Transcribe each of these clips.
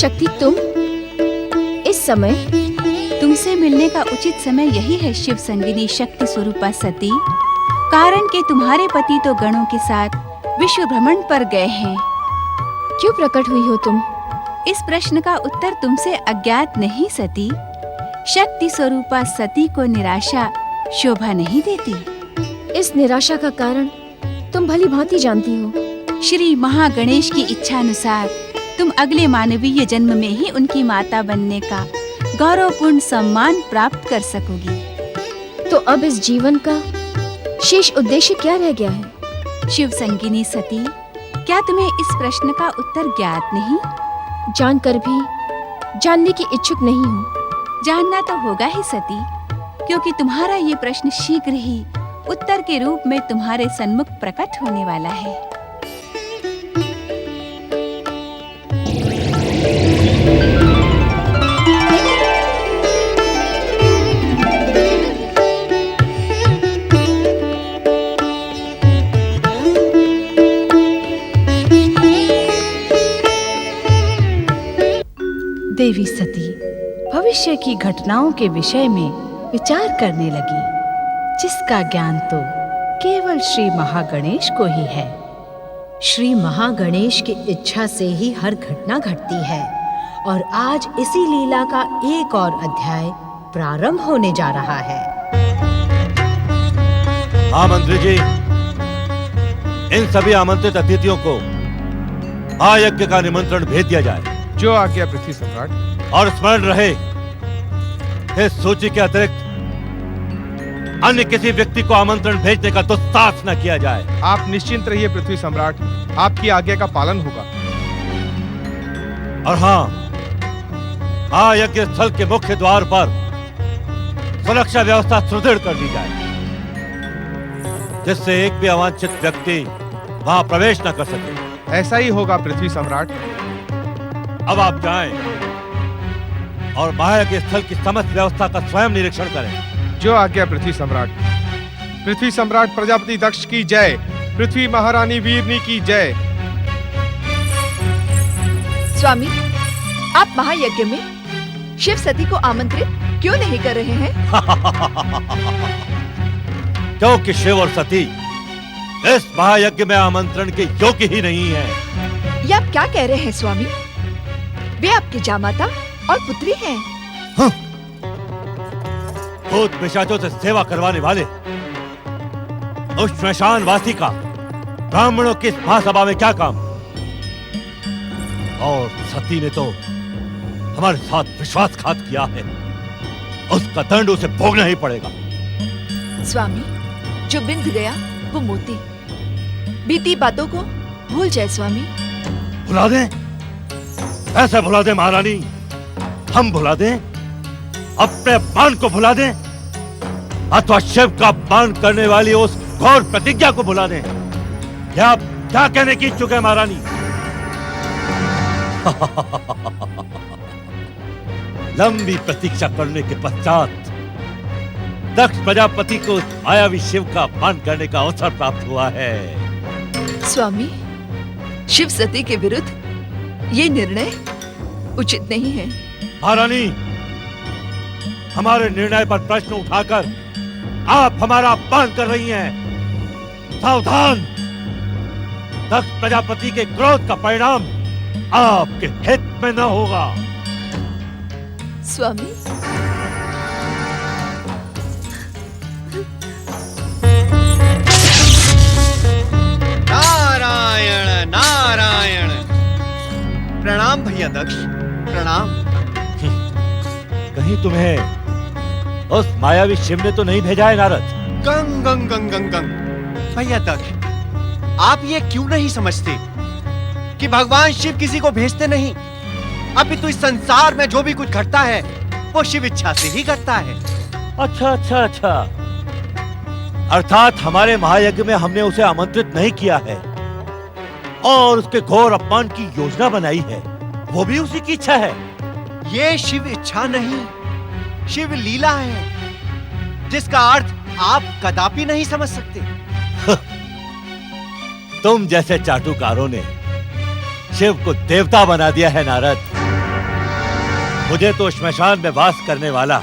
शक्ति तुम इस समय? तुमसे मिलने का उचित समय यही है शिव संगिनी शक्ति स्वरूपा सती, कारण कि तुम्हारे पति तो गणों के साथ विश्व भ्रमण पर गए हैं। क्यों प्रकट हुई हो तुम? इस प्रश्न का उत्तर तुमसे अज्ञात नहीं सती। शक्ति स्वरूपा सती को निराशा शोभा नहीं देती। इस निराशा का कारण तुम भली भांति जानती हो। श्री महागणेश की इच्छा अनुसार तुम अगले मानवीय जन्म में ही उनकी माता बनने का गौरवपूर्ण सम्मान प्राप्त कर सकोगी। तो अब इस जीवन का शेष उद्देश्य क्या रह गया है? शिव संगिनी सती, क्या तुम्हें इस प्रश्न का उत्तर ज्ञात नहीं? जानकर भी जानने की इच्छुक नहीं हूँ। जानना तो होगा ही सती, क्योंकि तुम्हारा ये प्रश्न शीघ्र ही उत्तर के रूप में तुम्हारे सन्मुख प्रकट होने वाला है। देवी सती भविष्य की घटनाओं के विषय में विचार करने लगी, जिसका ज्ञान तो केवल श्री महागणेश को ही है। श्री महागणेश की इच्छा से ही हर घटना घटती है और आज इसी लीला का एक और अध्याय प्रारंभ होने जा रहा है। हाँ मंत्री जी, इन सभी आमंत्रित अतिथियों को महायज्ञ का निमंत्रण भेज दिया जाए। जो आज्ञा पृथ्वी सम्राट। और स्मरण रहे, इस सूची के अतिरिक्त अन्य किसी व्यक्ति को आमंत्रण भेजने का दुस्साहस न किया जाए। आप निश्चिंत रहिए पृथ्वी सम्राट, आपकी आज्ञा का पालन होगा। और हाँ, महायज्ञ स्थल के मुख्य द्वार पर सुरक्षा व्यवस्था सुदृढ़ कर दी जाए, जिससे एक भी अवांछित व्यक्ति वहां प्रवेश न कर सके। ऐसा ही होगा पृथ्वी सम्राट। अब आप जाएं और महायज्ञ स्थल की समस्त व्यवस्था का स्वयं निरीक्षण करें। जो आज्ञा पृथ्वी सम्राट। पृथ्वी सम्राट प्रजापति दक्ष की जय। पृथ्वी महारानी वीरनी की जय। स्वामी, आप महायज्ञ में शिव सती को आमंत्रित क्यों नहीं कर रहे हैं? क्योंकि शिव और सती इस महायज्ञ में आमंत्रण के योग्य ही नहीं है। ये आप क्या कह रहे हैं स्वामी? वे आपकी जामाता और पुत्री हैं। हाँ। भूत पिशाचों से सेवा करवाने वाले उस श्मशान वासी का ब्राह्मणों की महासभा में क्या काम? और सती ने तो हमारे साथ विश्वासघात किया है, उसका दंड उसे भोगना ही पड़ेगा। स्वामी, जो बिंद गया वो मोती। बीती बातों को भूल जाए स्वामी। भुला दें? ऐसे भुला दें महारानी? हम भुला दें? अपने अपमान को भुला दें? अथवा शिव का अपमान करने वाली उस घोर प्रतिज्ञा को भुला दें? क्या आप क्या कहने की इच्छुक है महारानी? लंबी प्रतीक्षा करने के पश्चात दक्ष प्रजापति को मायावी शिव का अपमान करने का अवसर प्राप्त हुआ है। स्वामी, शिव सती के विरुद्ध ये निर्णय उचित नहीं है। महारानी, हमारे निर्णय पर प्रश्न उठाकर आप हमारा अपमान कर रही हैं। सावधान! दक्ष प्रजापति के क्रोध का परिणाम आपके हित में न होगा। स्वामी, नारायण नारायण। प्रणाम भैया दक्ष, प्रणाम। कहीं तुम्हें उस मायावी शिव ने तो नहीं भेजा है नारद? गंग गंग गंग गंग गंग। भैया दक्ष, आप ये क्यों नहीं समझते कि भगवान शिव किसी को भेजते नहीं? अभी तो इस संसार में जो भी कुछ घटता है वो शिव इच्छा से ही घटता है। अच्छा अच्छा अच्छा, अर्थात हमारे महायज्ञ में हमने उसे आमंत्रित नहीं किया है और उसके घोर अपमान की योजना बनाई है, वो भी उसी की इच्छा है। ये शिव इच्छा नहीं, शिव लीला है, जिसका अर्थ आप कदापि नहीं समझ सकते। तुम जैसे चाटुकारों ने शिव को देवता बना दिया है नारद। मुझे तो श्मशान में वास करने वाला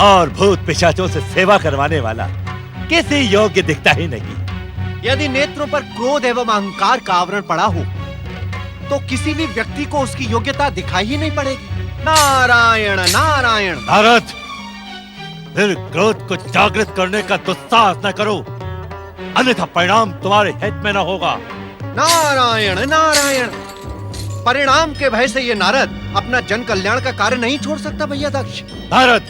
और भूत पिशाचों से सेवा करवाने वाला किसी योग्य दिखता ही नहीं। यदि नेत्रों पर क्रोध एवं अहंकार का आवरण पड़ा हो तो किसी भी व्यक्ति को उसकी योग्यता दिखाई ही नहीं पड़ेगी। नारायण नारायण। नारद, फिर क्रोध को जागृत करने का दुस्साहस न करो, अन्यथा परिणाम तुम्हारे हित में न होगा। नारायण नारायण। परिणाम के भय से ये नारद अपना जन कल्याण का कार्य नहीं छोड़ सकता भैया दक्ष। नारद,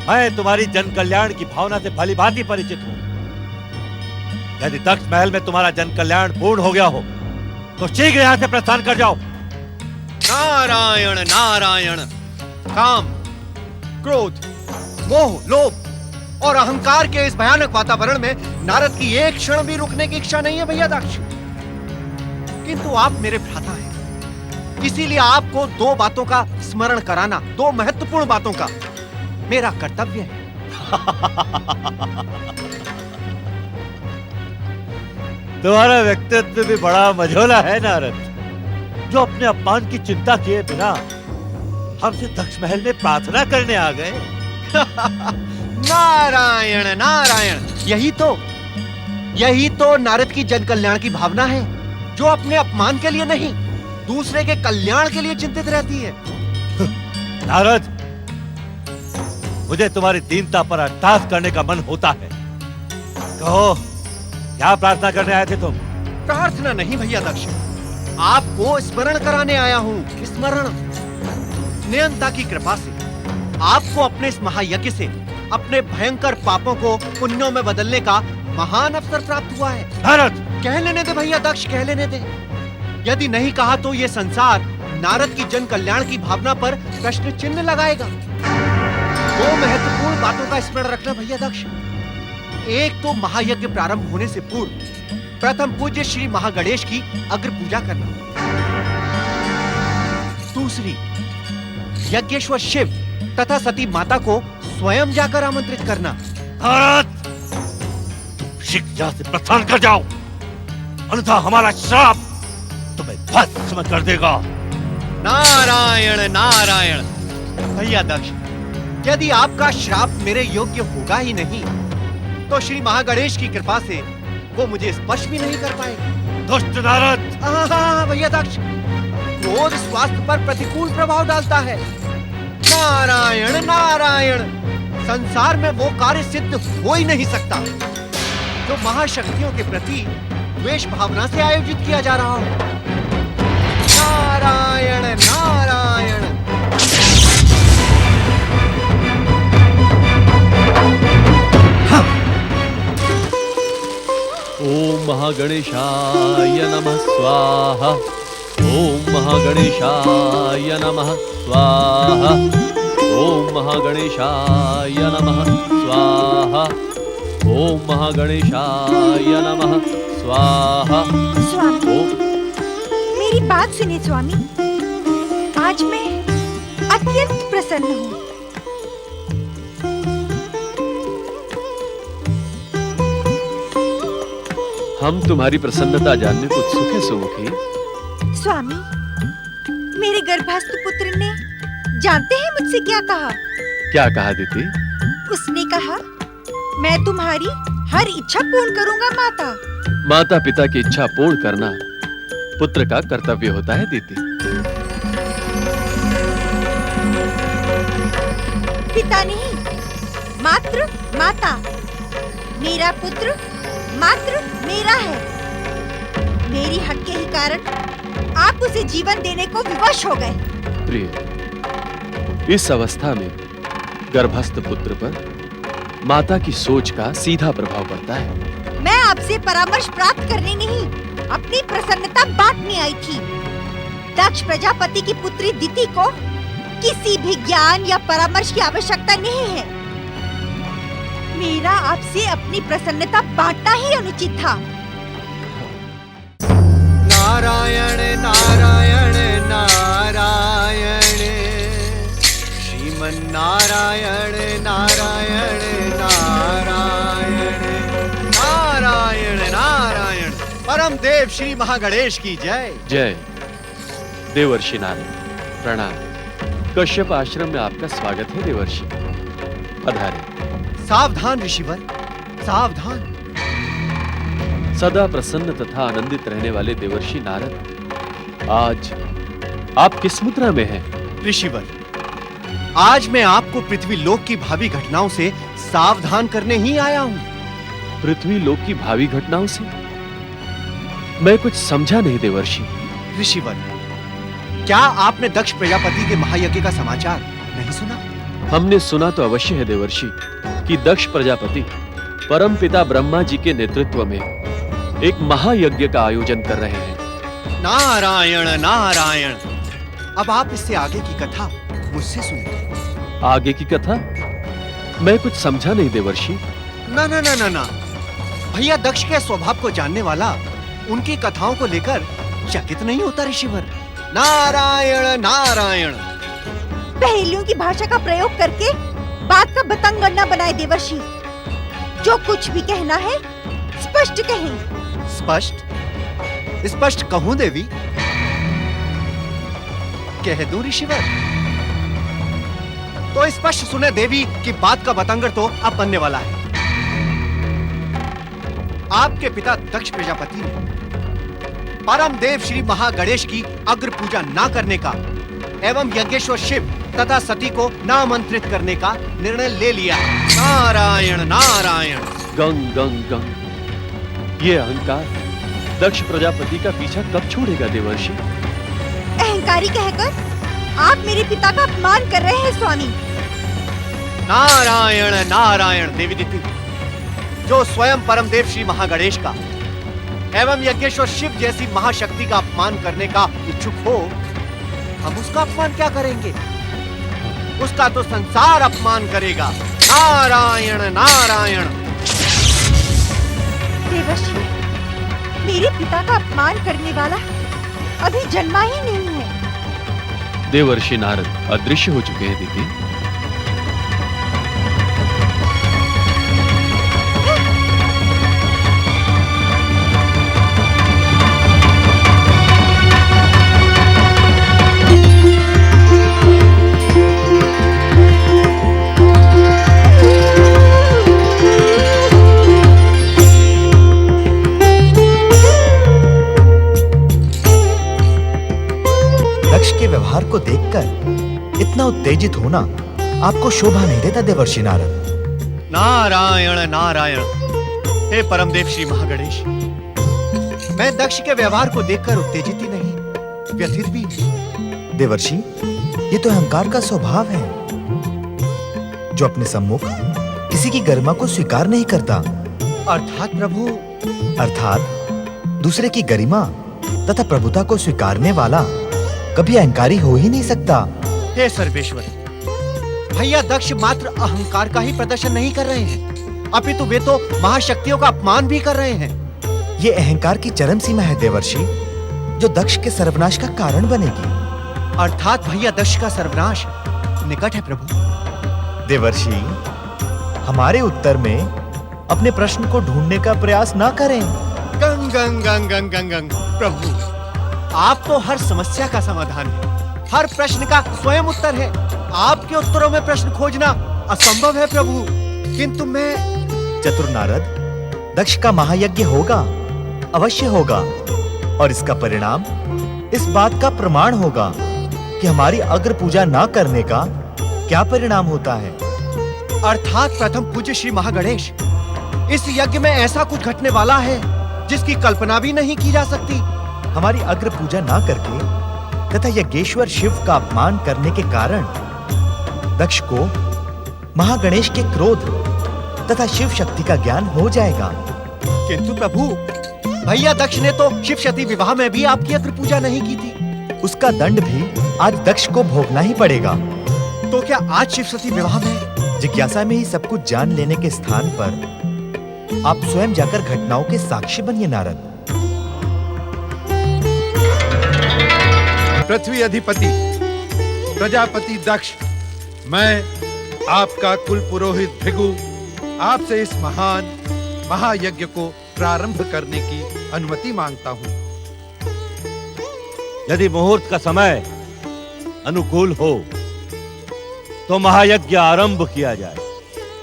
मैं तुम्हारी जन कल्याण की भावना से भली भांति परिचित हूं। यदि दक्ष महल में तुम्हारा जन कल्याण पूर्ण हो गया हो तो शीघ्र यहां से प्रस्थान कर जाओ। नारायण नारायण। काम, क्रोध, मोह, लोभ और अहंकार के इस भयानक वातावरण में नारद की एक क्षण भी रुकने की इच्छा नहीं है भैया दक्ष। किंतु आप मेरे भ्राता हैं, इसीलिए आपको दो बातों का स्मरण कराना, दो महत्वपूर्ण बातों का मेरा कर्तव्य है। तुम्हारा व्यक्तित्व भी बड़ा मझोला है नारद, जो अपने अपमान की चिंता किए बिना हमसे दक्ष महल में प्रार्थना करने आ गए। नारायण नारायण। यही तो नारद की जन कल्याण की भावना है, जो अपने अपमान के लिए नहीं, दूसरे के कल्याण के लिए चिंतित रहती है। नारद, मुझे तुम्हारी दीनता पर अरदास करने का मन होता है। कहो, क्या प्रार्थना करने आए थे तुम? प्रार्थना नहीं भैया दक्ष, आपको स्मरण कराने आया हूँ। स्मरण। नियंता की कृपा से आपको अपने इस महायज्ञ से अपने भयंकर पापों को पुण्यों में बदलने का महान अवसर प्राप्त हुआ है। नारद, कह लेने दे भैया दक्ष, कह लेने दे। यदि नहीं कहा तो ये संसार नारद की जन कल्याण की भावना पर प्रश्न चिन्ह लगाएगा। दो महत्वपूर्ण बातों का स्मरण रखना भैया दक्ष। एक तो महायज्ञ प्रारंभ होने से पूर्व प्रथम पूज्य श्री महागणेश की अग्र पूजा करना। दूसरी, यज्ञेश्वर शिव तथा सती माता को स्वयं जाकर आमंत्रित करना। नारद, तुम शीघ्र से प्रस्थान कर जाओ, अन्यथा हमारा श्राप तुम्हें भस्म कर देगा। नारायण नारायण। भैया दक्ष, यदि आपका श्राप मेरे योग्य होगा ही नहीं तो श्री महागणेश की कृपा से वो मुझे स्पर्श भी नहीं कर पाएगा। दुष्ट नारद। भैया दक्ष, क्रोध स्वास्थ्य पर प्रतिकूल प्रभाव डालता है। नारायण नारायण। संसार में वो कार्य सिद्ध हो ही नहीं सकता जो महाशक्तियों के प्रति द्वेष भावना से आयोजित किया जा रहा हो। नारायण नारायण। ओम महागणेशाय नमः स्वाहा। ओम महागणेशाय नमः स्वाहा। ओम महागणेशाय नमः स्वाहा। ओम महागणेशाय नमः स्वाहा। स्वामी, मेरी बात सुनिए स्वामी। आज मैं अत्यंत प्रसन्न हूँ। हम तुम्हारी प्रसन्नता जानने को उत्सुक हैं सुमुखी। स्वामी, मेरे गर्भस्थ पुत्र ने जानते हैं मुझसे क्या कहा? क्या कहा दीदी? उसने कहा, मैं तुम्हारी हर इच्छा पूर्ण करूंगा माता। माता पिता की इच्छा पूर्ण करना पुत्र का कर्तव्य होता है दीदी। पिता नहीं, मात्र माता। मेरा पुत्र मात्र मेरा है। मेरी हक के ही कारण आप उसे जीवन देने को विवश हो गए। प्रिय, इस अवस्था में गर्भस्थ पुत्र पर माता की सोच का सीधा प्रभाव पड़ता है। मैं आपसे परामर्श प्राप्त करने नहीं, अपनी प्रसन्नता बांटने आई थी। दक्ष प्रजापति की पुत्री दिति को किसी भी ज्ञान या परामर्श की आवश्यकता नहीं है। मेरा आपसे अपनी प्रसन्नता बांटना ही अनुचित था। नारायण नारायण नारायण। श्रीमन नारायण नारायण नारायण। नारायण नारायण। परम देव श्री महागणेश की जय। जय। देवर्षि नारद, प्रणाम। कश्यप आश्रम में आपका स्वागत है देवर्षि। पधारें। सावधान ऋषिवर, सावधान। सदा प्रसन्न तथा आनंदित रहने वाले देवर्षि नारद, आज आप किस मुद्रा में हैं? ऋषिवर, आज मैं आपको पृथ्वी लोक की भावी घटनाओं से सावधान करने ही आया हूं। पृथ्वी लोक की भावी घटनाओं से? मैं कुछ समझा नहीं देवर्षि। ऋषिवर, क्या आपने दक्ष प्रजापति के महायज्ञ का समाचार नहीं सुना? हमने सुना तो अवश्य है देवर्षि कि दक्ष प्रजापति परम पिता ब्रह्मा जी के नेतृत्व में एक महायज्ञ का आयोजन कर रहे हैं। नारायण नारायण। अब आप इससे आगे की कथा मुझसे सुनिए। आगे की कथा? मैं कुछ समझा नहीं देवर्षि। ना ना ना ना ना, भैया दक्ष के स्वभाव को जानने वाला उनकी कथाओं को लेकर चकित नहीं होता ऋषिवर। नारायण नारायण। पहेलियों की भाषा का प्रयोग करके बात का बतंगड़ न बनाए देवर्षि। जो कुछ भी कहना है स्पष्ट कहें। स्पष्ट? स्पष्ट कहूं देवी? कह दूं ऋषिवर? तो स्पष्ट सुने देवी कि बात का बतंगड़ तो अब बनने वाला है। आपके पिता दक्ष प्रजापति ने परम देव श्री महागणेश की अग्र पूजा ना करने का एवं यज्ञेश्वर शिव तथा सती को न आमंत्रित करने का निर्णय ले लिया। नारायण नारायण। गंग गंग गंग। ये अहंकार दक्ष प्रजापति का पीछा कब छोड़ेगा देवर्षि? अहंकारी कहकर आप मेरे पिता का अपमान कर रहे हैं स्वामी। नारायण नारायण। देवी दीदी, जो स्वयं परम देव श्री महागणेश का एवं यज्ञेश्वर शिव जैसी महाशक्ति का अपमान करने का इच्छुक हो, हम उसका अपमान क्या करेंगे? उसका तो संसार अपमान करेगा। नारायण नारायण। देवर्षि, मेरे पिता का अपमान करने वाला अभी जन्मा ही नहीं है। देवर्षि नारद अदृश्य हो चुके हैं दीदी। व्यवहार को देखकर इतना उत्तेजित होना आपको शोभा नहीं देता देवर्षि नारद। नारायण नारायण। हे परमदेव श्री महागणेश, मैं दक्ष के व्यवहार को देखकर उत्तेजित ही नहीं, व्यथित भी। देवर्षि, ये तो अहंकार का स्वभाव है, जो अपने सम्मुख किसी की गरिमा को स्वीकार नहीं करता। अर्थात प्रभु? अर्थात दूसरे की गरिमा तथा प्रभुता को स्वीकारने वाला कभी अहंकारी हो ही नहीं सकता। हे सर्वेश्वर, भैया दक्ष मात्र अहंकार का ही प्रदर्शन नहीं कर रहे हैं, अपितु वे तो महाशक्तियों का अपमान भी कर रहे हैं। ये अहंकार की चरम सीमा है देवर्षि, जो दक्ष के सर्वनाश का कारण बनेगी। अर्थात भैया दक्ष का सर्वनाश निकट है प्रभु। देवर्षि, हमारे उत्तर में अपने प्रश्न को ढूंढने का प्रयास ना करें। गंग गंग गंग गंग गंग गंग। प्रभु, आप तो हर समस्या का समाधान है, हर प्रश्न का स्वयं उत्तर है। आपके उत्तरों में प्रश्न खोजना असंभव है प्रभु। किंतु मैं... चतुर नारद, दक्ष का महायज्ञ होगा, अवश्य होगा, और इसका परिणाम इस बात का प्रमाण होगा कि हमारी अग्र पूजा ना करने का क्या परिणाम होता है। अर्थात प्रथम पूज्य श्री महागणेश, इस यज्ञ में ऐसा कुछ घटने वाला है जिसकी कल्पना भी नहीं की जा सकती। हमारी अग्र पूजा ना करके तथा यज्ञेश्वर शिव का अपमान करने के कारण दक्ष को महागणेश के क्रोध तथा शिव शक्ति का ज्ञान हो जाएगा। किंतु प्रभु, भैया दक्ष ने तो शिव शक्ति विवाह में भी आपकी अग्र पूजा नहीं की थी। उसका दंड भी आज दक्ष को भोगना ही पड़ेगा। तो क्या आज शिव शक्ति विवाह में? जिज्ञासा में ही सब कुछ जान लेने के स्थान पर आप स्वयं जाकर घटनाओं के साक्षी बनिए नारद। पृथ्वी अधिपति प्रजापति दक्ष, मैं आपका कुल पुरोहित भृगु आपसे इस महान महायज्ञ को प्रारंभ करने की अनुमति मांगता हूं। यदि मुहूर्त का समय अनुकूल हो तो महायज्ञ आरंभ किया जाए।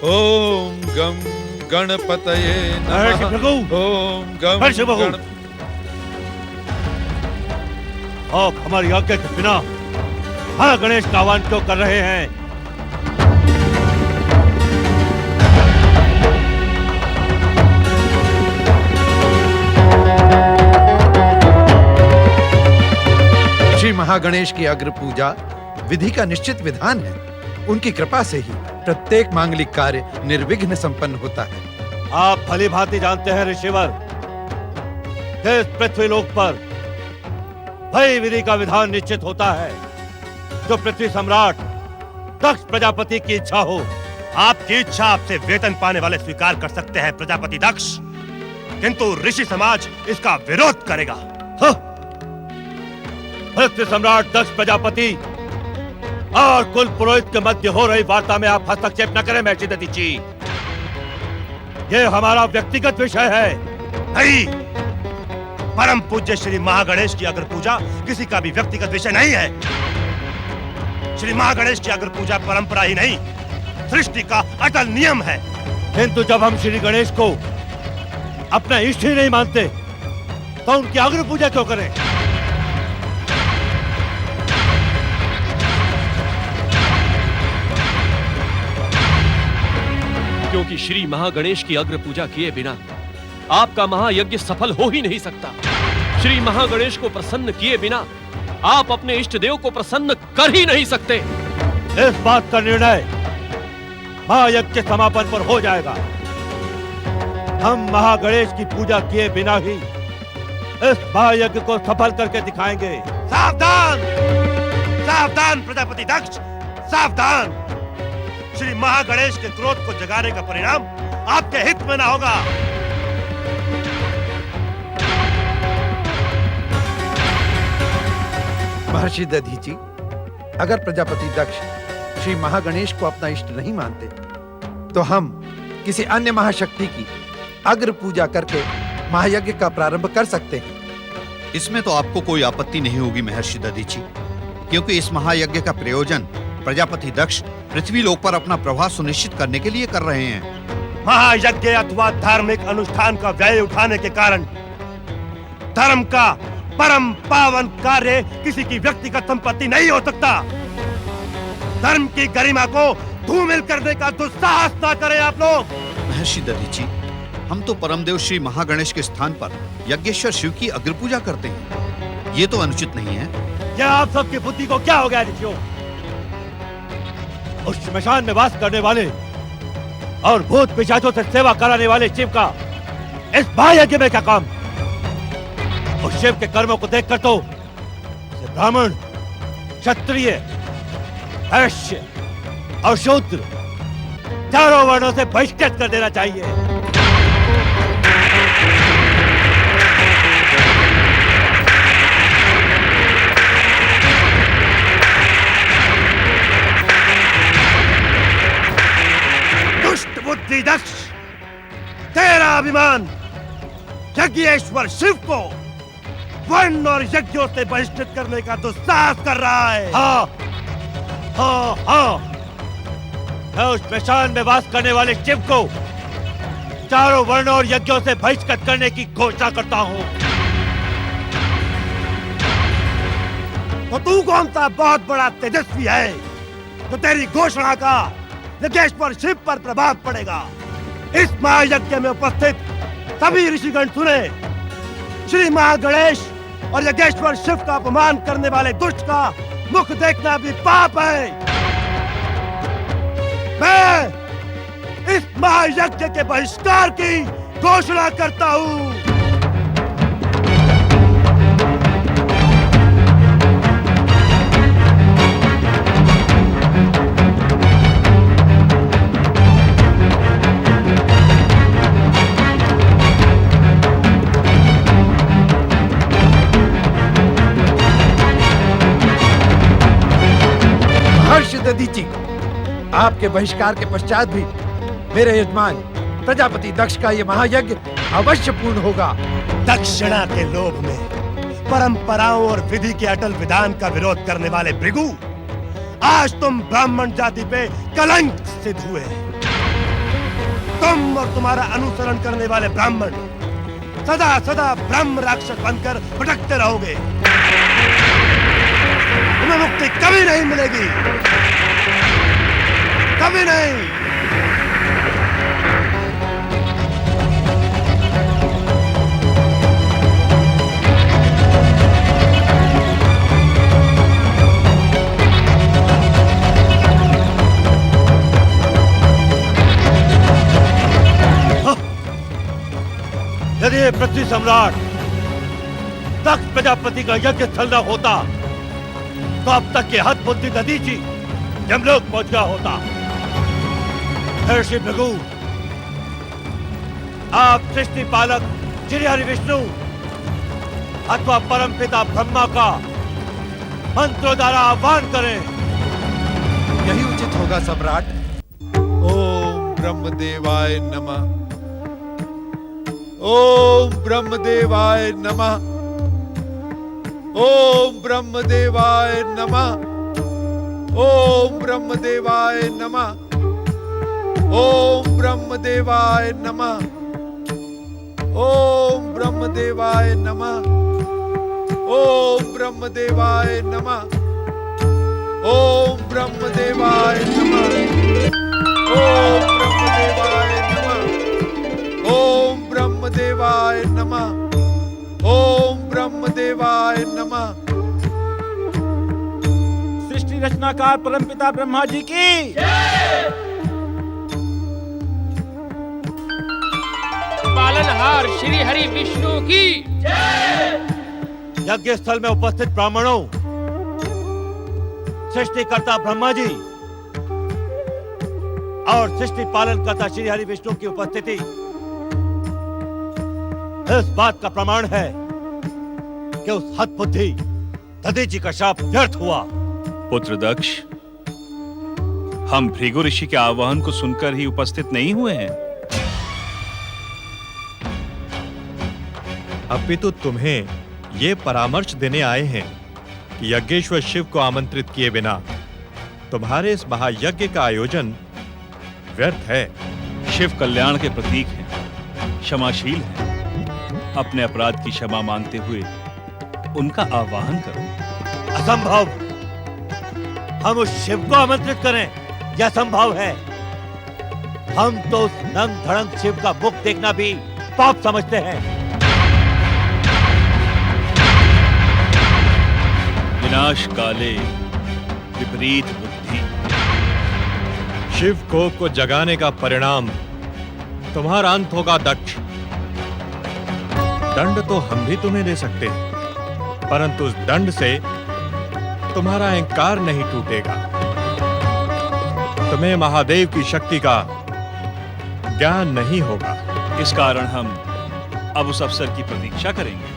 ओम गम गणपतये नमः। ओम गम गण आप हमारी आज्ञा के बिना हाँ गणेश का आह्वान क्यों कर रहे हैं? श्री महागणेश की अग्र पूजा विधि का निश्चित विधान है। उनकी कृपा से ही प्रत्येक मांगलिक कार्य निर्विघ्न संपन्न होता है। आप भली भांति जानते हैं ऋषिवर, इस पृथ्वी लोक पर वही विधि का विधान निश्चित होता है जो पृथ्वी सम्राट दक्ष प्रजापति की इच्छा हो। आपकी इच्छा आपसे वेतन पाने वाले स्वीकार कर सकते हैं प्रजापति दक्ष, किंतु ऋषि समाज इसका विरोध करेगा। पृथ्वी सम्राट दक्ष प्रजापति और कुल पुरोहित के मध्य हो रही वार्ता में आप हस्तक्षेप न करें महर्षि दधीची। ये हमारा व्यक्तिगत विषय है। नहीं, परम पूज्य श्री महागणेश की अग्र पूजा किसी का भी व्यक्तिगत विषय नहीं है। श्री महागणेश की अग्र पूजा परंपरा ही नहीं, सृष्टि का अटल नियम है। किंतु जब हम श्री गणेश को अपना इष्ट ही नहीं मानते तो उनकी अग्र पूजा क्यों करें? क्योंकि श्री महागणेश की अग्र पूजा किए बिना आपका महायज्ञ सफल हो ही नहीं सकता। श्री महागणेश को प्रसन्न किए बिना आप अपने इष्ट देव को प्रसन्न कर ही नहीं सकते। इस बात का निर्णय महायज्ञ के समापन पर हो जाएगा। हम महागणेश की पूजा किए बिना ही इस महायज्ञ को सफल करके दिखाएंगे। सावधान, सावधान प्रजापति दक्ष, सावधान। श्री महागणेश के क्रोध को जगाने का परिणाम आपके हित में ना होगा। महर्षि दधीची, अगर प्रजापति दक्ष श्री महागणेश को अपना इष्ट नहीं मानते तो हम किसी अन्य महाशक्ति की अग्र पूजा करके महायज्ञ का प्रारंभ कर सकते हैं। इसमें तो आपको कोई आपत्ति नहीं होगी महर्षि दधीची, क्योंकि इस महायज्ञ का प्रयोजन प्रजापति दक्ष पृथ्वी लोक पर अपना प्रभाव सुनिश्चित करने के लिए कर रहे हैं। महायज्ञ अथवा धार्मिक अनुष्ठान का व्यय उठाने के कारण धर्म का परम पावन कार्य किसी की व्यक्तिगत संपत्ति नहीं हो सकता। धर्म की गरिमा को धूमिल करने का दुस्साहस ना करें आप लोग। महर्षि दधीची, हम तो परमदेव श्री महागणेश के स्थान पर यज्ञेश्वर शिव की अग्र पूजा करते हैं। ये तो अनुचित नहीं है। क्या आप सबकी बुद्धि को क्या हो गया ऋषियों? उस श्मशान में वास करने वाले और भूत पिशाचों से सेवा कराने वाले शिव का इस महायज्ञ में क्या काम? उस शिव के कर्मों को देखकर तो ब्राह्मण, क्षत्रिय, वैश्य और शूद्र चारों वर्णों से बहिष्कृत कर देना चाहिए। दुष्ट बुद्धि दक्ष, तेरा अभिमान यज्ञेश्वर शिव को वर्ण और यज्ञों से बहिष्कृत करने का दुस्साहस कर रहा है। हाँ, हाँ, हाँ। मैं उस श्मशान में वास करने वाले शिव को चारों वर्णों और यज्ञों से बहिष्कृत करने की घोषणा करता हूँ। तो तू कौन सा बहुत बड़ा तेजस्वी है तो तेरी घोषणा का यज्ञेश्वर शिव पर प्रभाव पड़ेगा? इस महायज्ञ में उपस्थित सभी ऋषिगण सुने, श्री महागणेश और यज्ञेश्वर शिव का अपमान करने वाले दुष्ट का मुख देखना भी पाप है। मैं इस महायज्ञ के बहिष्कार की घोषणा करता हूँ। दधीची, आपके बहिष्कार के पश्चात भी मेरे यजमान प्रजापति दक्ष का ये महायज्ञ अवश्य पूर्ण होगा। दक्षिणा के लोभ में परंपराओं और विधि के अटल विधान का विरोध करने वाले भृगु आज तुम ब्राह्मण जाति पे कलंक सिद्ध हुए। तुम और तुम्हारा अनुसरण करने वाले ब्राह्मण सदा सदा ब्रह्म राक्षस बनकर भटकते रहोगे। तुम्हें मुक्ति कभी नहीं मिलेगी, कभी नहीं। यदि ये पृथ्वी सम्राट दक्ष प्रजापति का यज्ञ स्थल न होता तो अब तक के हद बुद्धि दधीची यमलोक पहुंच गया होता। ऋषि भृगु, आप सृष्टि पालक श्री हरि विष्णु अथवा परम पिता ब्रह्मा का मंत्रों द्वारा आह्वान करें। यही उचित होगा सम्राट। ओम ब्रह्मदेवाय नमः। ओम ब्रह्मदेवाय नमः। ओम ब्रह्मदेवाय नमः। ओम ब्रह्मदेवाय नमः। ओम ब्रह्मदेवाय नमः। ओम ब्रह्मदेवाय नमः। ओम ब्रह्मदेवाय नमः। ओम ब्रह्मदेवाय नमः। ओम ब्रह्मदेवाय नमः। ओम ब्रह्मदेवाय नमः। ओम ब्रह्मदेवाय नमः। सृष्टि रचनाकार परमपिता ब्रह्मा जी की पालनहार श्री हरि विष्णु की यज्ञ स्थल में उपस्थित ब्राह्मणों, सृष्टिकर्ता ब्रह्मा जी और सृष्टि पालन करता श्री हरि विष्णु की उपस्थिति इस बात का प्रमाण है कि उस हद बुद्धि दधीची का शाप व्यर्थ हुआ। पुत्र दक्ष, हम भृगु ऋषि के आह्वान को सुनकर ही उपस्थित नहीं हुए हैं, अपितु तुम्हें ये परामर्श देने आए हैं कि यज्ञेश्वर शिव को आमंत्रित किए बिना तुम्हारे इस महायज्ञ का आयोजन व्यर्थ है। शिव कल्याण के प्रतीक हैं, क्षमाशील हैं। अपने अपराध की क्षमा मांगते हुए उनका आवाहन करो। असंभव। हम उस शिव को आमंत्रित करें, यह संभव है। हम तो उस नंग धड़ंग शिव का मुख देखना भी पाप समझते हैं। विनाश काले विपरीत बुद्धि। शिव कोप को जगाने का परिणाम तुम्हारा अंत होगा दक्ष। दंड तो हम भी तुम्हें दे सकते हैं, परंतु उस दंड से तुम्हारा अहंकार नहीं टूटेगा। तुम्हें महादेव की शक्ति का ज्ञान नहीं होगा। इस कारण हम अब उस अवसर की प्रतीक्षा करेंगे।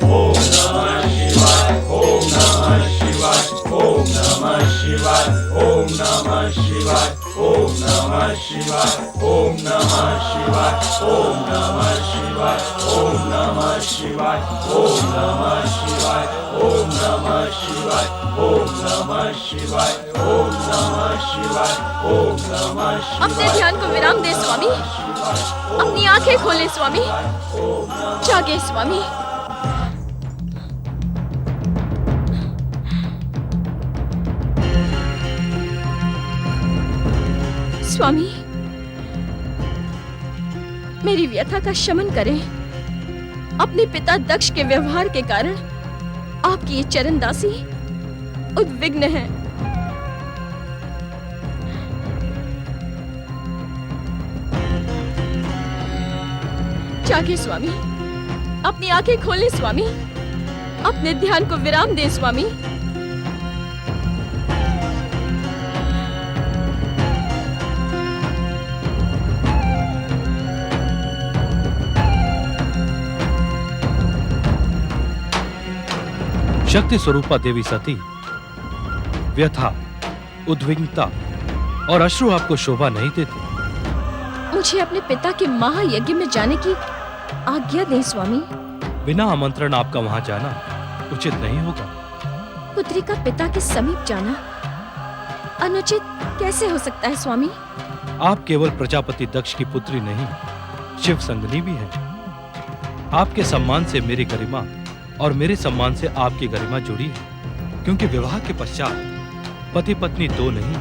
ओम नमः शिवाय। ओम नमः शिवाय। ओम नमः शिवाय। ओम नमः शिवाय। ओम नमः शिवाय। ओम नमः शिवाय। ओम नमः शिवाय। ओम नमः शिवाय। ओम नमः शिवाय। ओम नमः शिवाय। अपने ध्यान को विराम दे स्वामी, अपनी आंखें खोले स्वामी, जागे स्वामी। स्वामी, मेरी व्यथा का शमन करें। अपने पिता दक्ष के व्यवहार के कारण आपकी ये चरणदासी उद्विग्न है। जागे स्वामी, अपनी आंखें खोलें स्वामी, अपने ध्यान को विराम दें स्वामी। शक्ति स्वरूपा देवी सती, व्यथा, उद्विग्नता और अश्रु आपको शोभा नहीं देते। मुझे अपने पिता के महायज्ञ में जाने की आज्ञा दें स्वामी। बिना आमंत्रण आपका वहां जाना उचित नहीं होगा। पुत्री का पिता के समीप जाना अनुचित कैसे हो सकता है स्वामी? आप केवल प्रजापति दक्ष की पुत्री नहीं, शिव संगनी भी हैं। आपके सम्मान से मेरी गरिमा और मेरे सम्मान से आपकी गरिमा जुड़ी है, क्योंकि विवाह के पश्चात पति पत्नी दो नहीं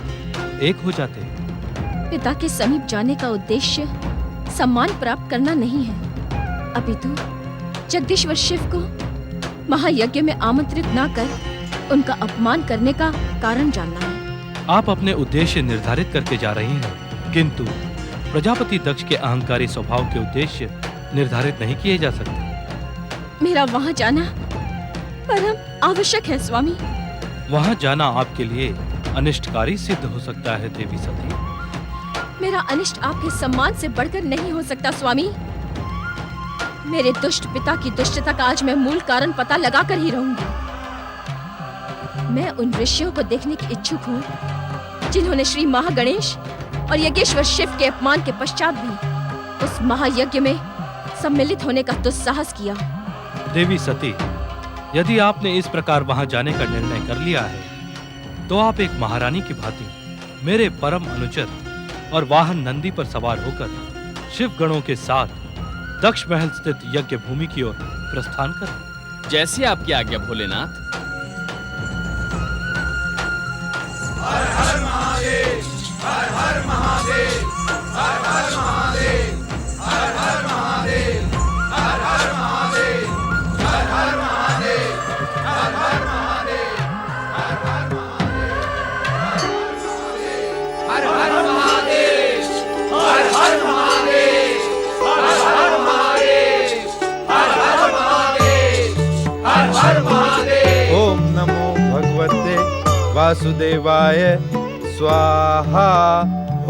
एक हो जाते हैं। पिता के समीप जाने का उद्देश्य सम्मान प्राप्त करना नहीं है, अपितु जगदीश्वर शिव को महायज्ञ में आमंत्रित न कर उनका अपमान करने का कारण जानना है। आप अपने उद्देश्य निर्धारित करके जा रही हैं, किंतु प्रजापति दक्ष के अहंकारी स्वभाव के उद्देश्य निर्धारित नहीं किए जा सकते। मेरा वहां जाना परम आवश्यक है स्वामी। वहां जाना आपके लिए अनिष्टकारी सिद्ध हो सकता है देवी सती। मेरा अनिष्ट आपके सम्मान से बढ़कर नहीं हो सकता स्वामी। मेरे दुष्ट पिता की दुष्टता का आज मैं मूल कारण पता लगा कर ही रहूंगी। मैं उन ऋषियों को देखने की इच्छुक हूँ जिन्होंने श्री महागणेश और यज्ञेश्वर शिव के अपमान के पश्चात भी उस महायज्ञ में सम्मिलित होने का दुस्साहस किया। देवी सती, यदि आपने इस प्रकार वहां जाने का निर्णय कर लिया है, तो आप एक महारानी की भांति मेरे परम अनुचर और वाहन नंदी पर सवार होकर शिव गणों के साथ दक्ष महल स्थित यज्ञ भूमि की ओर प्रस्थान करें। जैसी आपकी आज्ञा भोलेनाथ। हर हर महादेव, हर हर महादेव, हर हर महादेव, हर हर महादेव, हर हर महादेव, हर हर महादेव, हर हर महादेव, हर हर महादेव, हर हर महादेव, हर हर महादेव, हर हर महादेव, हर हर महादेव, हर हर महादेव। ओम नमो भगवते वासुदेवाय स्वाहा।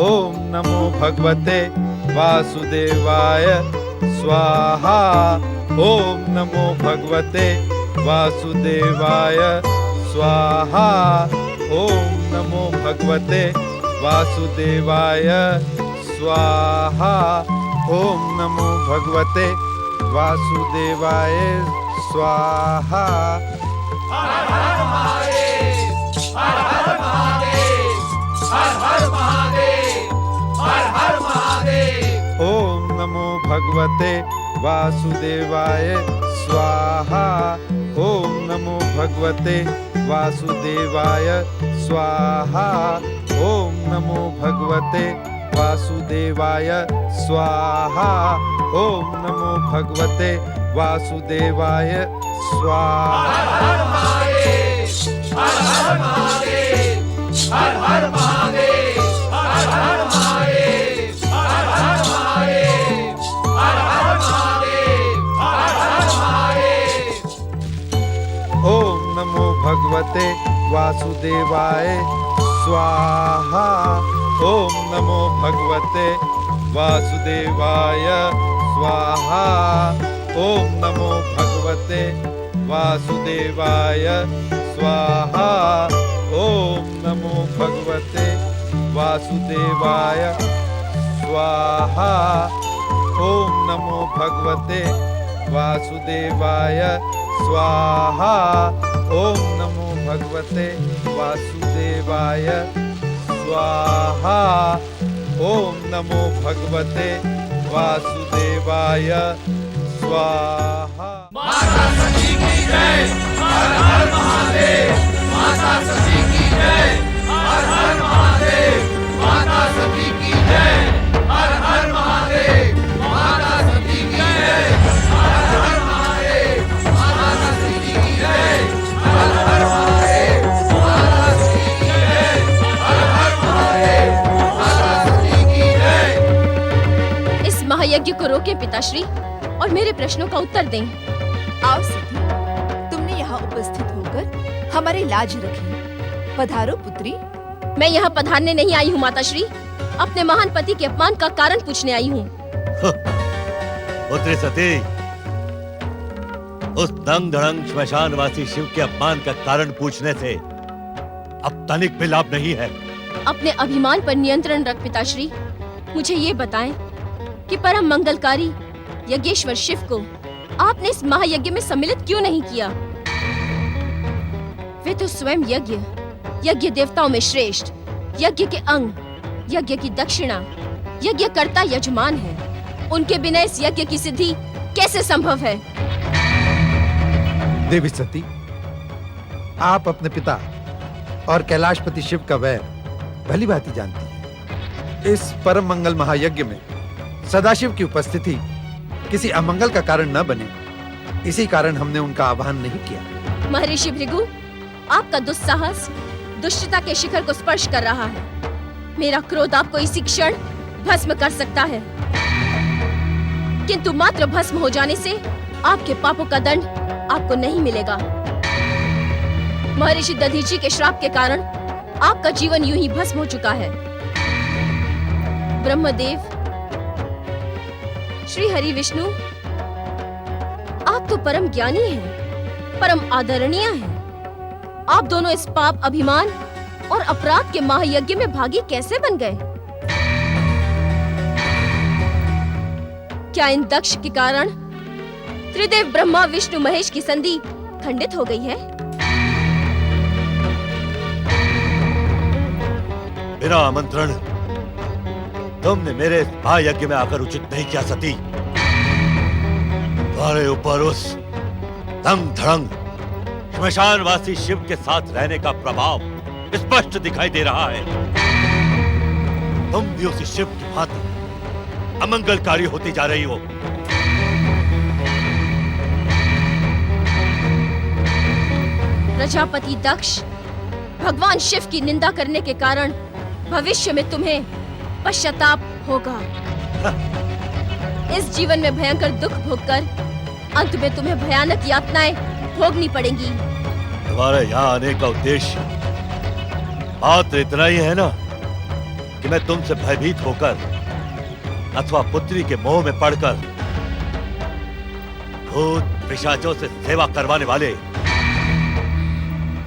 ओम नमो भगवते वासुदेवाय स्वाहा। ओम नमो भगवते वासुदेवाय स्वाहा। ओम नमो भगवते वासुदेवाय स्वाहा। ओम नमो भगवते वासुदेवाय स्वाहा। हर हर महादेव, हर हर महादेव, हर हर महादेव, हर हर महादेव। ओम नमो भगवते वासुदेवाय स्वाहा। ओम नमो भगवते वासुदेवाय स्वाहा। ओम नमो भगवते वासुदेवाय स्वाहा। ओम नमो भगवते वासुदेवाय स्वाहा। हर हर महादेव, हर हर महादेव, हर हर महादेव, हर हर महादेव, हर हर महादेव, हर हर महादेव, हर हर महादेव। ओम नमो भगवते वासुदेवाय स्वाहा। ओम नमो भगवते वासुदेवाय स्वाहा। ओम नमो भगवते वासुदेवाय स्वाहा। ओम नमो भगवते वासुदेवाय स्वाहा। ओम नमो भगवते वासुदेवाय स्वाहा। ओम नमो भगवते वासुदेवाय स्वाहा। ओम नमो भगवते वासुदेवाय स्वाहा। माता सती की जय, हर हर महादेव। माता सती की जय, हर हर महादेव। माता सती की जय, हर हर महादेव। माता सती की जय, हर हर महादेव। माता सती की जय, हर हर महादेव। माता सती की जय, हर हर महादेव। माता सती की जय। इस महायज्ञ को रोके पिताश्री और मेरे प्रश्नों का उत्तर दें। आओ सती, तुमने यहाँ उपस्थित होकर हमारी लाज रखी। पधारो पुत्री। मैं यहाँ पधारने नहीं आई हूँ माताश्री, अपने महान पति के अपमान का कारण पूछने आई हूँ। पुत्री सती, उस दंग धड़ंग श्मशानवासी शिव के अपमान का कारण पूछने से अब तनिक भी लाभ नहीं है। अपने अभिमान पर नियंत्रण रख पिताश्री। मुझे ये बताएं कि परम मंगलकारी यज्ञेश्वर शिव को आपने इस महायज्ञ में सम्मिलित क्यों नहीं किया? वे तो स्वयं यज्ञ देवताओं में श्रेष्ठ, यज्ञ के अंग, यज्ञ की दक्षिणा, यज्ञ कर्ता यजमान है। उनके बिना इस यज्ञ की सिद्धि कैसे संभव है? देवी सती, आप अपने पिता और कैलाशपति शिव का वैर भली भांति जानती हैं। इस परम मंगल महायज्ञ में सदाशिव की उपस्थिति किसी अमंगल का कारण न बने, इसी कारण हमने उनका आह्वान नहीं किया। महर्षि भृगु, आपका दुस्साहस दुष्टता के शिखर को स्पर्श कर रहा है। मेरा क्रोध आपको इसी क्षण भस्म कर सकता है, किंतु मात्र भस्म हो जाने से आपके पापों का दंड आपको नहीं मिलेगा। महर्षि दधीचि के श्राप के कारण आपका जीवन यूं ही भस्म हो चुका है। ब्रह्मदेव, श्री हरि विष्णु, आप तो परम ज्ञानी हैं, परम आदरणीय हैं। आप दोनों इस पाप, अभिमान और अपराध के महायज्ञ में भागी कैसे बन गए? क्या इन दक्ष के कारण त्रिदेव ब्रह्मा विष्णु महेश की संधि खंडित हो गई है? बिना आमंत्रण तुमने मेरे इस महायज्ञ में आकर उचित नहीं किया सती। तुम्हारे ऊपर उस दंग धड़ंग श्मशानवासी शिव के साथ रहने का प्रभाव स्पष्ट दिखाई दे रहा है। तुम भी उसी शिव की भांति अमंगलकारी होती जा रही हो। प्रजापति दक्ष, भगवान शिव की निंदा करने के कारण भविष्य में तुम्हें पश्चाताप होगा। इस जीवन में भयंकर दुख भोगकर अंत में तुम्हें भयानक यातनाएं भोगनी पड़ेंगी। तुम्हारे यहाँ आने का उद्देश्य मात्र इतना ही है ना कि मैं तुमसे भयभीत होकर अथवा पुत्री के मोह में पड़कर भूत पिशाचों से सेवा करवाने वाले,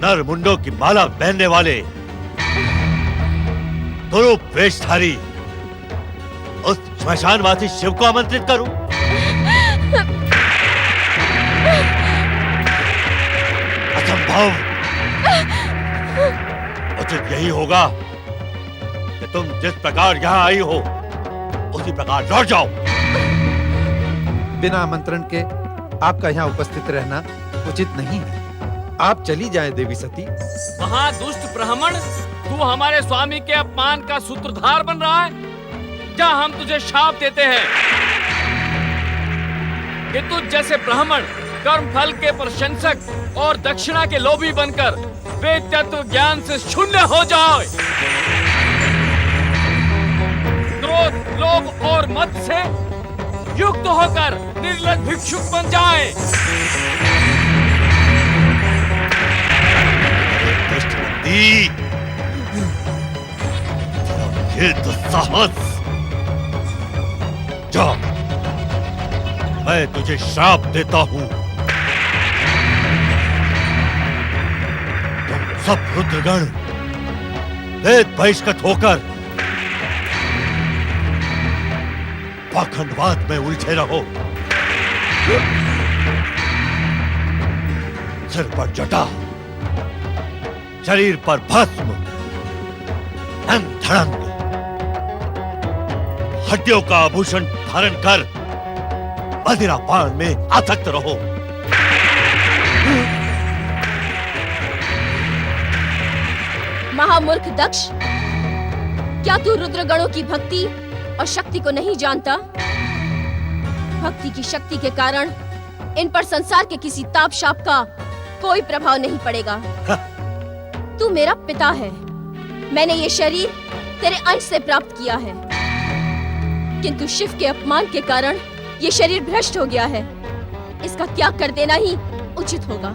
नर मुंडों की माला पहनने वाले, दुरूप वेशधारी उस श्मशानवासी शिव को आमंत्रित करूं? असंभव। उचित यही होगा कि तुम जिस प्रकार यहाँ आई हो उसी प्रकार लौट जाओ। बिना आमंत्रण के आपका यहाँ उपस्थित रहना उचित नहीं है। आप चली जाएं देवी सती। महादुष्ट ब्राह्मण, तू हमारे स्वामी के अपमान का सूत्रधार बन रहा है। क्या हम तुझे शाप देते हैं कि तुझ जैसे ब्राह्मण कर्म फल के प्रशंसक और दक्षिणा के लोभी बनकर वेद तत्व ज्ञान से शून्य हो जाए, क्रोध, लोभ और मद से युक्त होकर निर्लज्ज भिक्षुक बन जाए। ये तो साहस। जा, मैं तुझे श्राप देता हूं। तुम सब रुद्रगण वेद बहिष्कृत होकर पाखंडवाद में उलझे रहो। सिर पर जटा, शरीर पर भस्म, अंग धड़ंग, हड्डियों का आभूषण धारण कर मदिरा पान में आसक्त रहो। महामूर्ख दक्ष, क्या तू रुद्रगणों की भक्ति और शक्ति को नहीं जानता? भक्ति की शक्ति के कारण इन पर संसार के किसी ताप शाप का कोई प्रभाव नहीं पड़ेगा। तू मेरा पिता है, मैंने ये शरीर तेरे अंश से प्राप्त किया है, किंतु शिव के अपमान के कारण ये शरीर भ्रष्ट हो गया है। इसका त्याग कर देना ही उचित होगा।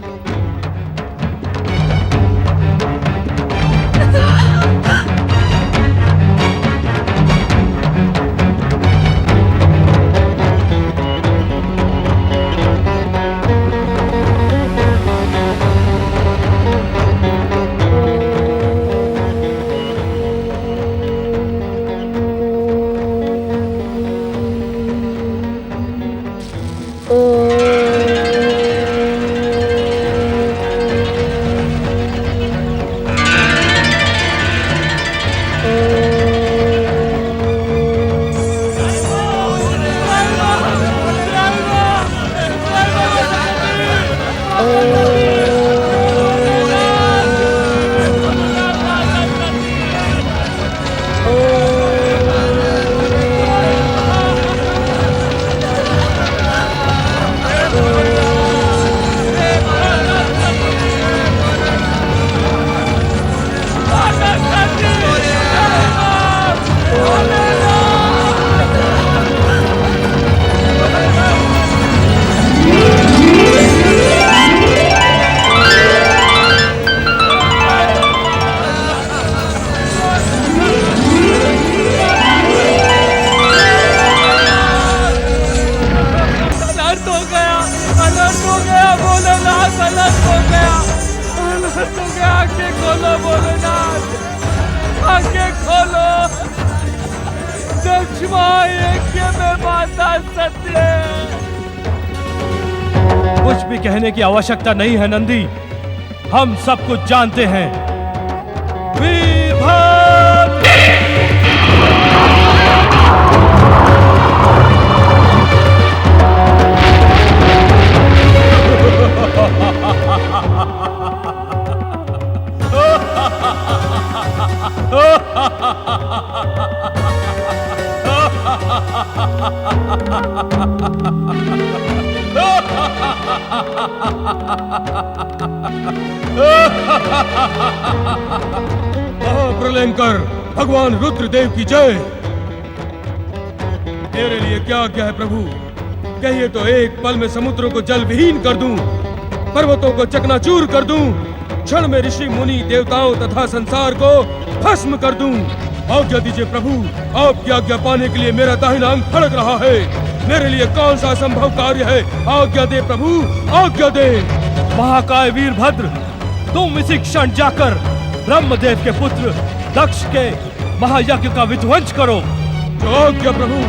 कुछ भी कहने की आवश्यकता नहीं है नंदी, हम सब कुछ जानते हैं। वीरभद्र! महाप्रलयंकर भगवान रुद्रदेव की जय। मेरे लिए क्या आज्ञा है प्रभु? कहिए तो एक पल में समुद्रों को जल विहीन कर दूं, पर्वतों को चकनाचूर कर दूं, क्षण में ऋषि मुनि देवताओं तथा संसार को भस्म कर दूं। आज्ञा दीजिए प्रभु, आपकी आज्ञा पाने के लिए मेरा दाहिना अंग फड़क रहा है। मेरे लिए कौन सा असंभव कार्य है? आज्ञा दे प्रभु, आज्ञा दे। महाकाय वीरभद्र, तुम इसी क्षण जाकर ब्रह्मदेव के पुत्र दक्ष के महायज्ञ का विध्वंस करो। जो आज्ञा प्रभु।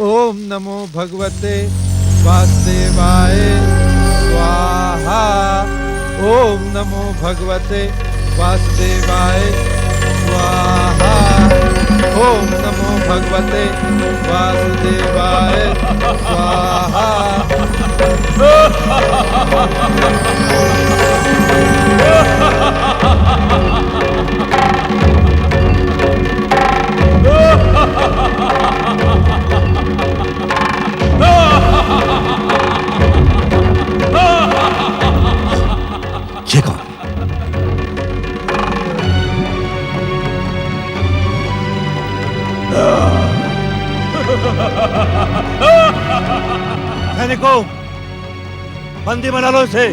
ओम नमो भगवते वासुदेवाय स्वाहा। ओम नमो भगवते वासुदेवाय स्वाहा। ओम नमो भगवते वासुदेवाय स्वाहा। ये कौन? सैनिकों, बंदी बना लो इसे।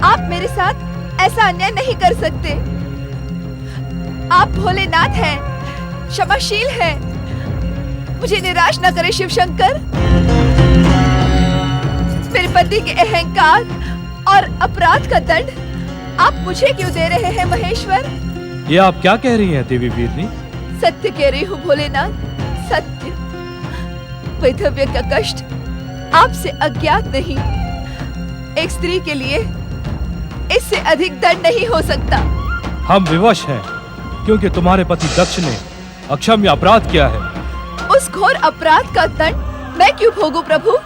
आप मेरे साथ ऐसा अन्याय नहीं कर सकते। आप भोलेनाथ हैं, क्षमाशील हैं। मुझे निराश न करे शिव शंकर। मेरे पति के अहंकार और अपराध का दंड आप मुझे क्यों दे रहे हैं महेश्वर? ये आप क्या कह रही हैं देवी वीरनी? सत्य कह रही हूँ भोलेनाथ, सत्य। वैधव्य का कष्ट आपसे अज्ञात नहीं। एक स्त्री के लिए इससे अधिक दंड नहीं हो सकता। हम विवश हैं क्योंकि तुम्हारे पति दक्ष ने अक्षम्य अपराध किया है। उस घोर अपराध का दंड मैं क्यों भोगूं प्रभु?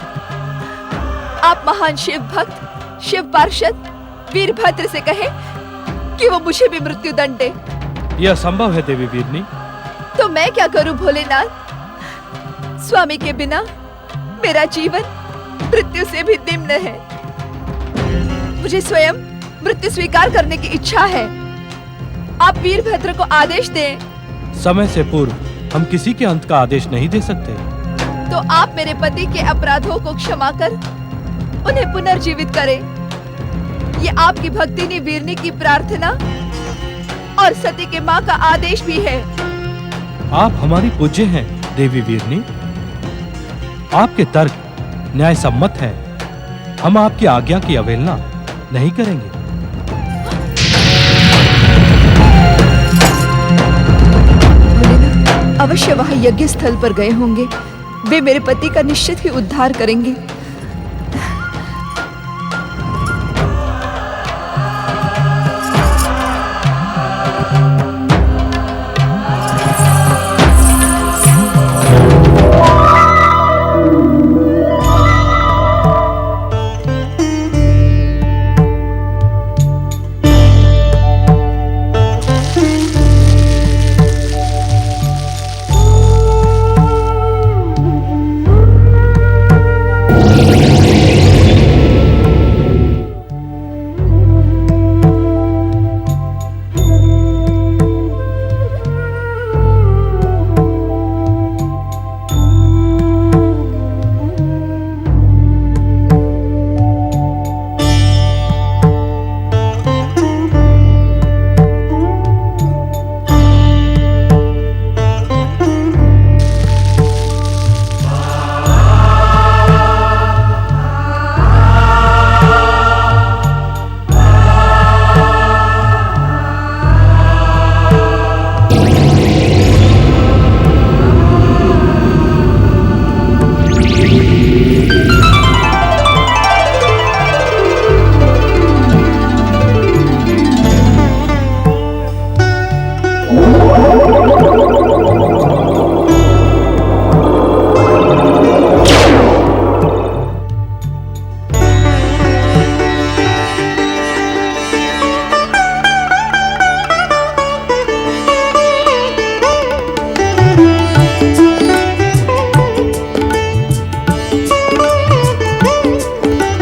आप महान शिव भक्त, शिव पार्षद वीरभद्र से कहें कि वो मुझे भी मृत्यु दंड दे। यह संभव है देवी वीरनी। तो मैं क्या करूं भोलेनाथ? स्वामी के बिना मेरा जीवन मृत्यु से भी निम्न है। मुझे स्वयं मृत्यु स्वीकार करने की इच्छा है। आप वीरभद्र को आदेश दें। समय से पूर्व हम किसी के अंत का आदेश नहीं दे सकते। तो आप मेरे पति के अपराधों को क्षमा कर उन्हें पुनर्जीवित करें। ये आपकी भक्तिनी वीरनी की प्रार्थना और सती के माँ का आदेश भी है। आप हमारी पूज्य हैं देवी वीरनी। आपके तर्क न्याय सम्मत है। हम आपकी आज्ञा की अवहेलना नहीं करेंगे। अवश्य वहाँ यज्ञ स्थल पर गए होंगे। वे मेरे पति का निश्चित ही उद्धार करेंगे।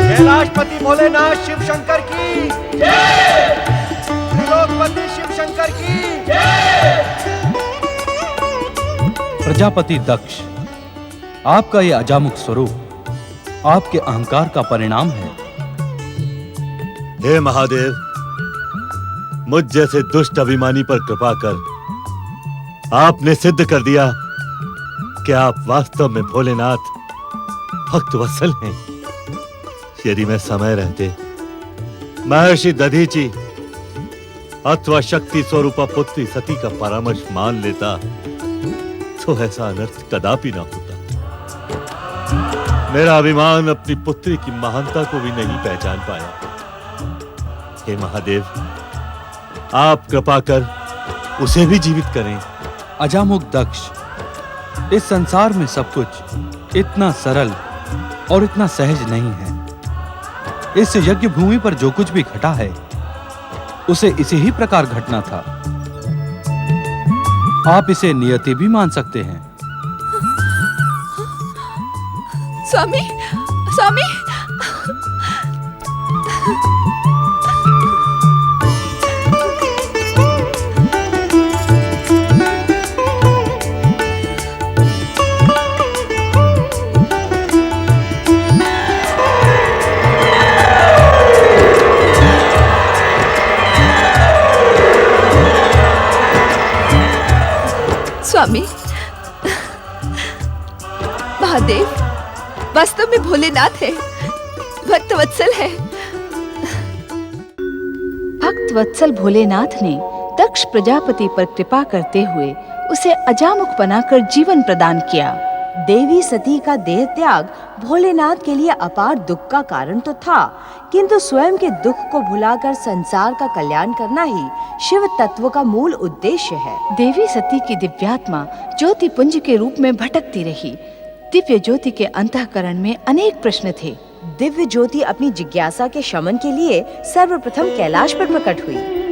कैलाशपति भोलेनाथ शिव शंकर की जय। त्रिलोकपति शिव शंकर की जय। प्रजापति दक्ष, आपका ये अजामुख स्वरूप आपके अहंकार का परिणाम है। हे महादेव, मुझ जैसे दुष्ट अभिमानी पर कृपा कर आपने सिद्ध कर दिया कि आप वास्तव में भोलेनाथ भक्त वत्सल हैं। यदि मैं समय रहते महर्षि दधीचि अथवा शक्ति स्वरूपा पुत्री सती का परामर्श मान लेता तो ऐसा अनर्थ कदापि ना होता। मेरा अभिमान अपनी पुत्री की महानता को भी नहीं पहचान पाया। हे महादेव, आप कृपा कर उसे भी जीवित करें। अजामुख दक्ष, इस संसार में सब कुछ इतना सरल और इतना सहज नहीं है। इस यज्ञ भूमि पर जो कुछ भी घटा है उसे इसी ही प्रकार घटना था। आप इसे नियति भी मान सकते हैं। स्वामी, स्वामी, स्वामी, महादेव वास्तव में भोलेनाथ है, भक्त वत्सल है। भक्त वत्सल भोलेनाथ ने दक्ष प्रजापति पर कृपा करते हुए उसे अजामुख बनाकर जीवन प्रदान किया। देवी सती का देह त्याग भोलेनाथ के लिए अपार दुख का कारण तो था, किंतु स्वयं के दुख को भुलाकर संसार का कल्याण करना ही शिव तत्व का मूल उद्देश्य है। देवी सती की दिव्यात्मा ज्योति पुंज के रूप में भटकती रही। दिव्य ज्योति के अंतःकरण में अनेक प्रश्न थे। दिव्य ज्योति अपनी जिज्ञासा के शमन के लिए सर्वप्रथम कैलाश पर प्रकट हुई।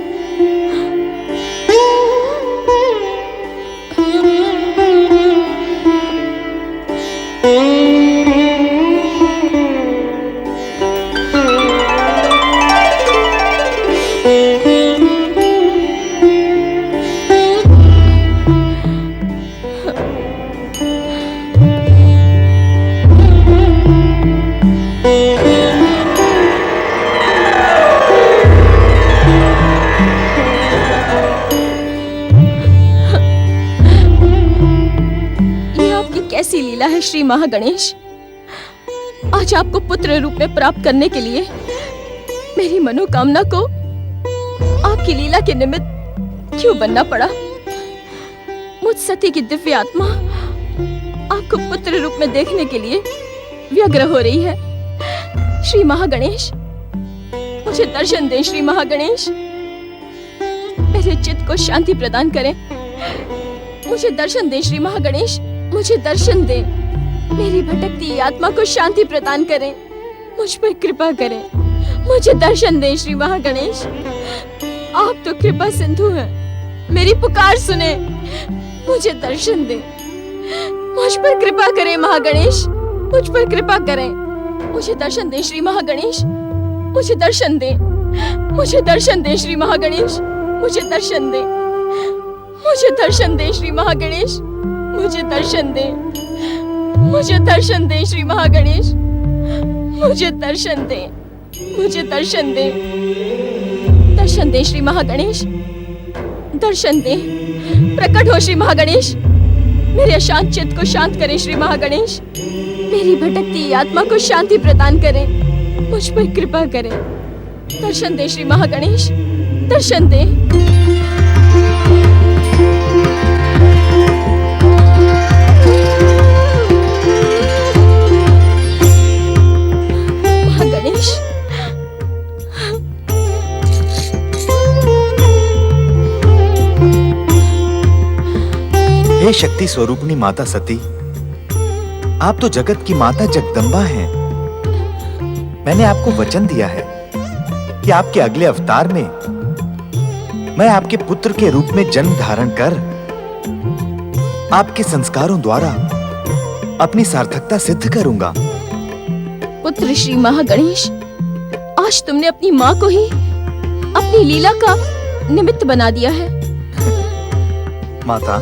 कैसी लीला है श्री महागणेश। आज आपको पुत्र रूप में प्राप्त करने के लिए मेरी मनोकामना को आपकी लीला के निमित्त क्यों बनना पड़ा। मुझ सती की दिव्य आत्मा आपको पुत्र रूप में देखने के लिए व्यग्र हो रही है। श्री महागणेश, मुझे दर्शन दें। श्री महागणेश, मेरे चित्त को शांति प्रदान करें। मुझे दर्शन दें श्री महागणेश, मुझे दर्शन दें। मेरी भटकती आत्मा को शांति प्रदान करें। मुझ पर कृपा करें। मुझे दर्शन दें श्री महागणेश। आप तो कृपा सिंधु हैं, मेरी पुकार सुने। मुझे दर्शन दें। मुझ पर कृपा करें महागणेश, मुझ पर कृपा करें। मुझे दर्शन दें श्री महागणेश, मुझे दर्शन दें। मुझे दर्शन दें श्री महागणेश, मुझे दर्शन दें। मुझे दर्शन दें श्री महागणेश, मुझे दर्शन दें। मुझे दर्शन दें श्री महागणेश, मुझे दर्शन दें। मुझे दर्शन दें। दर्शन दें श्री महागणेश, दर्शन दें। प्रकट हो श्री महागणेश, मेरे अशांत चित्त को शांत करें श्री महागणेश। मेरी भटकती आत्मा को शांति प्रदान करें। मुझ पर कृपा करें। दर्शन दें श्री महागणेश, दर्शन दें। हे शक्ति स्वरूपनी माता सती, आप तो जगत की माता जगदम्बा हैं। मैंने आपको वचन दिया है कि आपके अगले अवतार में मैं आपके पुत्र के रूप में जन्म धारण कर आपके संस्कारों द्वारा अपनी सार्थकता सिद्ध करूंगा। पुत्र श्री महागणेश, आज तुमने अपनी माँ को ही अपनी लीला का निमित्त बना दिया है। माता,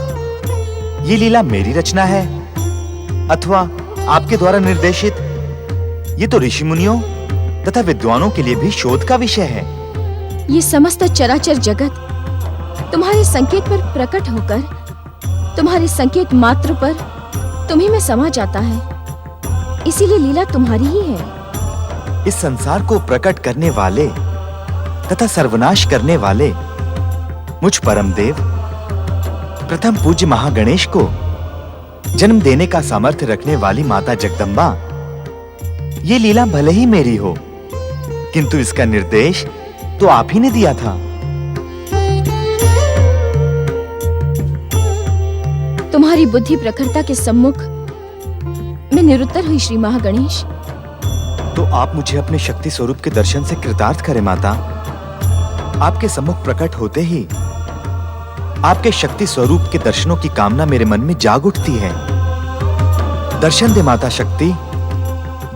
ये लीला मेरी रचना है अथवा आपके द्वारा निर्देशित? ये तो ऋषि मुनियों तथा विद्वानों के लिए भी शोध का विषय है। ये समस्त चराचर जगत तुम्हारे संकेत पर प्रकट होकर तुम्हारे संकेत मात्र पर तुम्ही में समा जाता है। इसीलिए लीला तुम्हारी ही है। इस संसार को प्रकट करने वाले तथा सर्वनाश करने वाले मुझ परम देव प्रथम पूज्य महागणेश को जन्म देने का सामर्थ्य रखने वाली माता जगदम्बा, ये लीला भले ही मेरी हो, किंतु इसका निर्देश तो आप ही ने दिया था। तुम्हारी बुद्धि प्रखरता के सम्मुख मैं निरुत्तर हुई श्री महागणेश। तो आप मुझे अपने शक्ति स्वरूप के दर्शन से कृतार्थ करें माता। आपके सम्मुख प्रकट होते ही आपके शक्ति स्वरूप के दर्शनों की कामना मेरे मन में जाग उठती है। दर्शन दे माता शक्ति,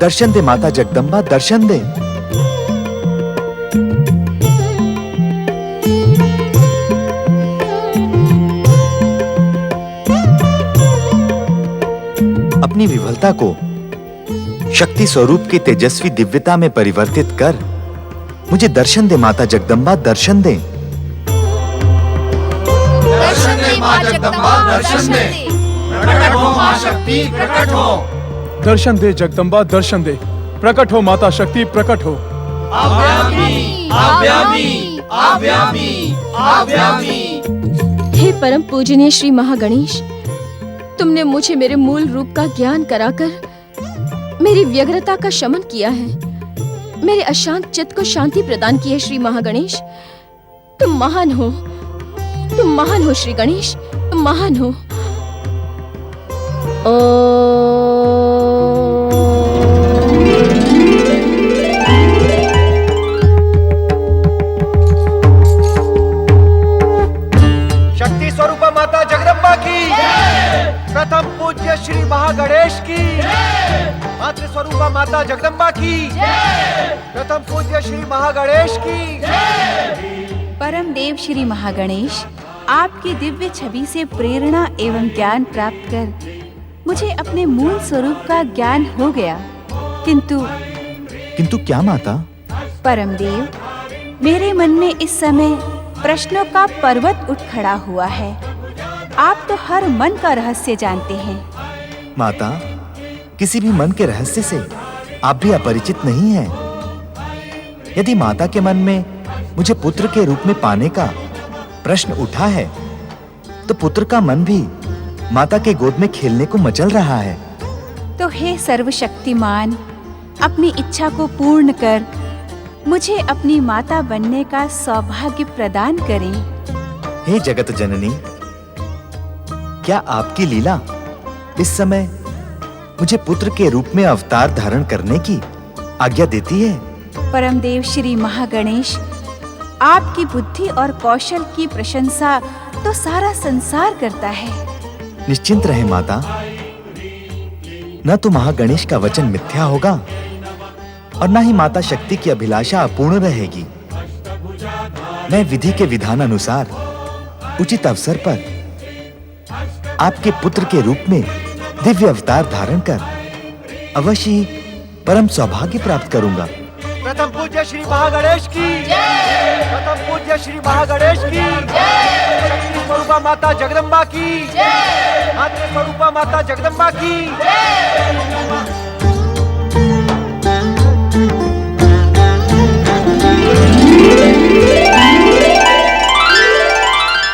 दर्शन दे माता जगदम्बा, दर्शन दे। अपनी विफलता को शक्ति स्वरूप की तेजस्वी दिव्यता में परिवर्तित कर मुझे दर्शन दे माता जगदम्बा, दर्शन दे। दर्शन दे माँ जगदम्बा दर्शन दे। प्रकट हो माँ शक्ति प्रकट हो। दर्शन दे जगदम्बा दर्शन दे, प्रकट हो माता शक्ति प्रकट हो। आव्यामी आव्यामी आव्यामी आव्यामी। हे परम पूजनीय श्री महागणेश, तुमने मुझे मेरे मूल रूप का ज्ञान कराकर मेरी व्यग्रता का शमन किया है, मेरे अशांत चित्त को शांति प्रदान की है। श्री महागणेश, तुम महान हो, तुम महान हो श्री गणेश, तुम महान हो। शक्ति स्वरूपा माता जगदम्बा की, प्रथम पूज्य श्री महागणेश की, मातृ स्वरूपा माता जगदम्बा की, प्रथम पूज्य श्री महागणेश की। परम देव श्री महागणेश, आपकी दिव्य छवि से प्रेरणा एवं ज्ञान प्राप्त कर मुझे अपने मूल स्वरूप का ज्ञान हो गया, किंतु क्या माता? परम देव, मेरे मन में इस समय प्रश्नों का पर्वत उठ खड़ा हुआ है। आप तो हर मन का रहस्य जानते हैं। माता, किसी भी मन के रहस्य से आप भी अपरिचित नहीं हैं। यदि माता के मन में मुझे पुत्र के रूप में पाने का प्रश्न उठा है, तो पुत्र का मन भी माता के गोद में खेलने को मचल रहा है। तो हे सर्वशक्तिमान, अपनी इच्छा को पूर्ण कर मुझे अपनी माता बनने का सौभाग्य प्रदान करें। हे जगत जननी, क्या आपकी लीला इस समय मुझे पुत्र के रूप में अवतार धारण करने की आज्ञा देती है? परमदेव श्री महागणेश, आपकी बुद्धि और कौशल की प्रशंसा तो सारा संसार करता है। निश्चिंत रहे माता, न तो महागणेश का वचन मिथ्या होगा और न ही माता शक्ति की अभिलाषा अपूर्ण रहेगी। मैं विधि के विधान अनुसार उचित अवसर पर आपके पुत्र के रूप में दिव्य अवतार धारण कर अवश्य ही परम सौभाग्य प्राप्त करूंगा। प्रथम पूज्य श्री महागणेश की, प्रथम पूज्य श्री महागणेश की, शक्ति स्वरूपा माता जगदम्बा की, मातृ स्वरूपा माता जगदम्बा की।